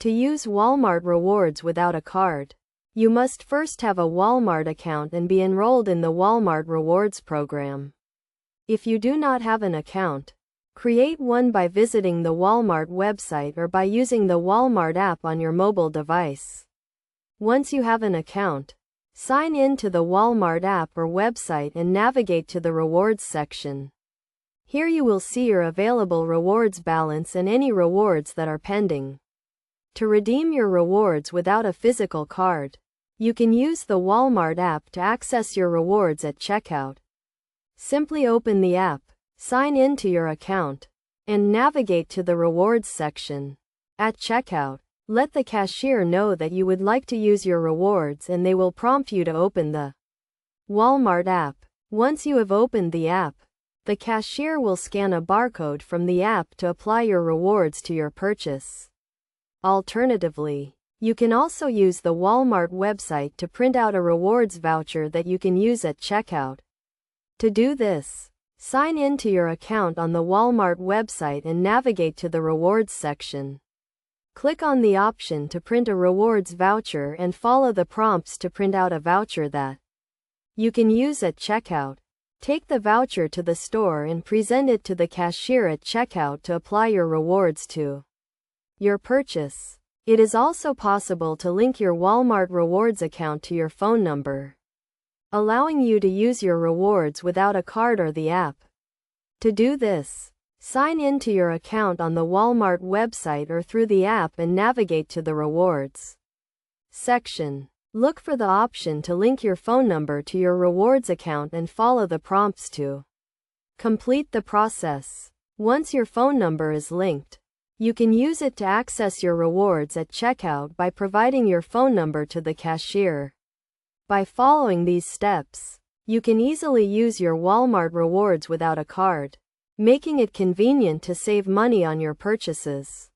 To use Walmart rewards without a card, you must first have a Walmart account and be enrolled in the Walmart Rewards program. If you do not have an account, create one by visiting the Walmart website or by using the Walmart app on your mobile device. Once you have an account, sign in to the Walmart app or website and navigate to the rewards section. Here you will see your available rewards balance and any rewards that are pending. To redeem your rewards without a physical card, you can use the Walmart app to access your rewards at checkout. Simply open the app, sign in to your account, and navigate to the rewards section. At checkout, let the cashier know that you would like to use your rewards and they will prompt you to open the Walmart app. Once you have opened the app, the cashier will scan a barcode from the app to apply your rewards to your purchase. Alternatively, you can also use the Walmart website to print out a rewards voucher that you can use at checkout. To do this, sign in to your account on the Walmart website and navigate to the rewards section. Click on the option to print a rewards voucher and follow the prompts to print out a voucher that you can use at checkout. Take the voucher to the store and present it to the cashier at checkout to apply your rewards to your purchase. It is also possible to link your Walmart Rewards account to your phone number, allowing you to use your rewards without a card or the app. To do this, sign in to your account on the Walmart website or through the app and navigate to the rewards section. Look for the option to link your phone number to your rewards account and follow the prompts to complete the process. Once your phone number is linked, you can use it to access your rewards at checkout by providing your phone number to the cashier. By following these steps, you can easily use your Walmart rewards without a card, making it convenient to save money on your purchases.